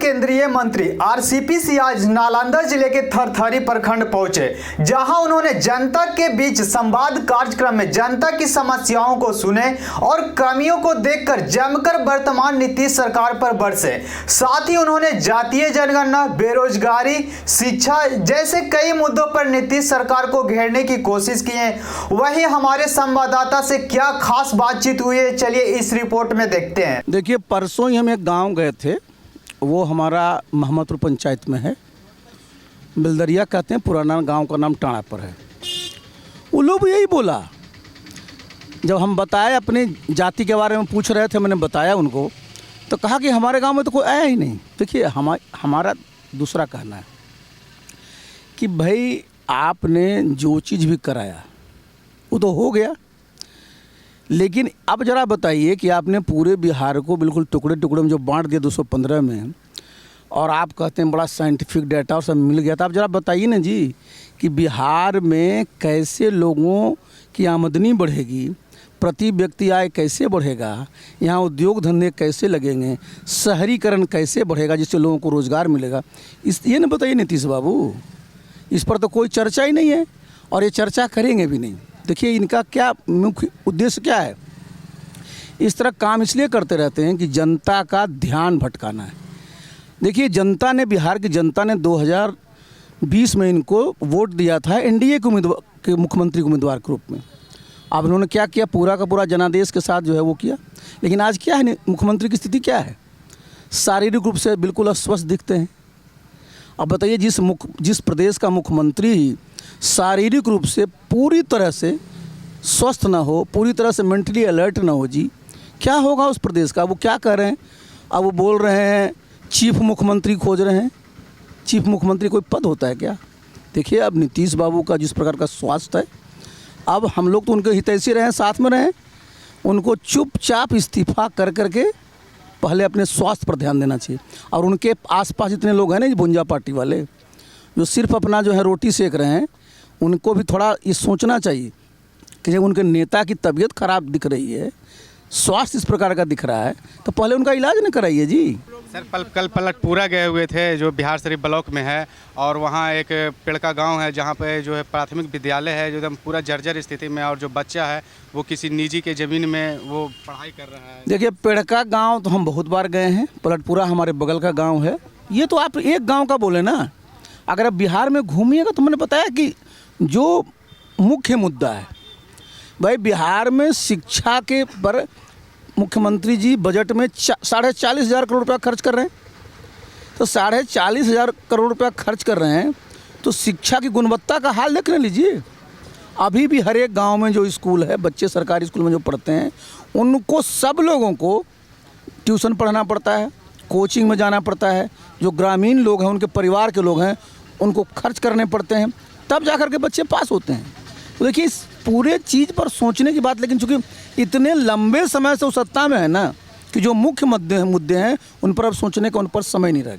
केंद्रीय मंत्री आरसीपी सिंह आज नालंदा जिले के थरथरी प्रखंड पहुंचे, जहां उन्होंने जनता के बीच संवाद कार्यक्रम में जनता की समस्याओं को सुने और कमियों को देखकर जमकर वर्तमान नीतीश सरकार पर बरसे। साथ ही उन्होंने जातीय जनगणना, बेरोजगारी, शिक्षा जैसे कई मुद्दों पर नीतीश सरकार को घेरने की कोशिश की है। वहीं हमारे संवाददाता से क्या खास बातचीत हुई है, चलिए इस रिपोर्ट में देखते हैं। देखिए, परसों ही हम एक गांव गए थे, वो हमारा मोहम्मदपुर पंचायत में है, बिलदरिया कहते हैं, पुराना गांव का नाम टाणा पर है। वो लोग यही बोला, जब हम बताए अपनी जाति के बारे में पूछ रहे थे, मैंने बताया उनको, तो कहा कि हमारे गांव में तो कोई आया ही नहीं। देखिए, हमारा दूसरा कहना है कि भाई आपने जो चीज़ भी कराया वो तो हो गया, लेकिन अब ज़रा बताइए कि आपने पूरे बिहार को बिल्कुल टुकड़े टुकड़े में जो बांट दिया 215 में, और आप कहते हैं बड़ा साइंटिफिक डाटा और सब मिल गया, तो आप ज़रा बताइए ना जी कि बिहार में कैसे लोगों की आमदनी बढ़ेगी, प्रति व्यक्ति आय कैसे बढ़ेगा, यहाँ उद्योग धंधे कैसे लगेंगे, शहरीकरण कैसे बढ़ेगा जिससे लोगों को रोज़गार मिलेगा। ये ना बताइए नीतीश बाबू, इस पर तो कोई चर्चा ही नहीं है और ये चर्चा करेंगे भी नहीं। देखिए, इनका क्या मुख्य उद्देश्य क्या है, इस तरह काम इसलिए करते रहते हैं कि जनता का ध्यान भटकाना है। देखिए, जनता ने, बिहार की जनता ने 2020 में इनको वोट दिया था एनडीए के मुख्यमंत्री उम्मीदवार के रूप में। अब उन्होंने क्या किया, पूरा का पूरा जनादेश के साथ जो है वो किया, लेकिन आज क्या है, मुख्यमंत्री की स्थिति क्या है, शारीरिक रूप से बिल्कुल अस्वस्थ दिखते हैं। अब बताइए, जिस प्रदेश का मुख्यमंत्री शारीरिक रूप से पूरी तरह से स्वस्थ ना हो, पूरी तरह से मेंटली अलर्ट ना हो जी, क्या होगा उस प्रदेश का। वो क्या कर रहे हैं, अब वो बोल रहे हैं चीफ मुख्यमंत्री खोज रहे हैं। चीफ मुख्यमंत्री कोई पद होता है क्या। देखिए, अब नीतीश बाबू का जिस प्रकार का स्वास्थ्य है, अब हम लोग तो उनके हितैषी रहें, साथ में रहें, उनको चुपचाप इस्तीफा कर करके पहले अपने स्वास्थ्य पर ध्यान देना चाहिए। और उनके आसपास जितने लोग हैं ना, भुंजा पार्टी वाले जो सिर्फ अपना जो है रोटी सेक रहे हैं, उनको भी थोड़ा ये सोचना चाहिए कि जब उनके नेता की तबीयत खराब दिख रही है, स्वास्थ्य इस प्रकार का दिख रहा है, तो पहले उनका इलाज न कराइए जी। सर, कल पलटपूरा गए हुए थे जो बिहार शरीफ ब्लॉक में है, और वहाँ एक पेड़का गांव है जहाँ पे जो है प्राथमिक विद्यालय है जो एकदम पूरा जर्जर स्थिति में, और जो बच्चा है वो किसी निजी के ज़मीन में वो पढ़ाई कर रहा है। देखिए, पेड़का गाँव तो हम बहुत बार गए हैं, पलटपूरा हमारे बगल का गाँव है। ये तो आप एक गाँव का बोले ना, अगर आप बिहार में घूमिएगा तो मैंने बताया कि जो मुख्य मुद्दा है भाई, बिहार में शिक्षा के पर मुख्यमंत्री जी बजट में 40,500 करोड़ रुपया खर्च कर रहे हैं। तो 40,500 करोड़ रुपया खर्च कर रहे हैं, तो शिक्षा की गुणवत्ता का हाल देख लीजिए। अभी भी हर एक गांव में जो स्कूल है, बच्चे सरकारी स्कूल में जो पढ़ते हैं, उनको सब लोगों को ट्यूशन पढ़ना पड़ता है, कोचिंग में जाना पड़ता है। जो ग्रामीण लोग हैं, उनके परिवार के लोग हैं, उनको खर्च करने पड़ते हैं, तब जाकर के बच्चे पास होते हैं। तो देखिए, इस पूरे चीज़ पर सोचने की बात, लेकिन चूँकि इतने लंबे समय से वो सत्ता में है ना, कि जो मुख्य मुद्दे हैं उन पर अब सोचने का उन पर समय नहीं रह गया।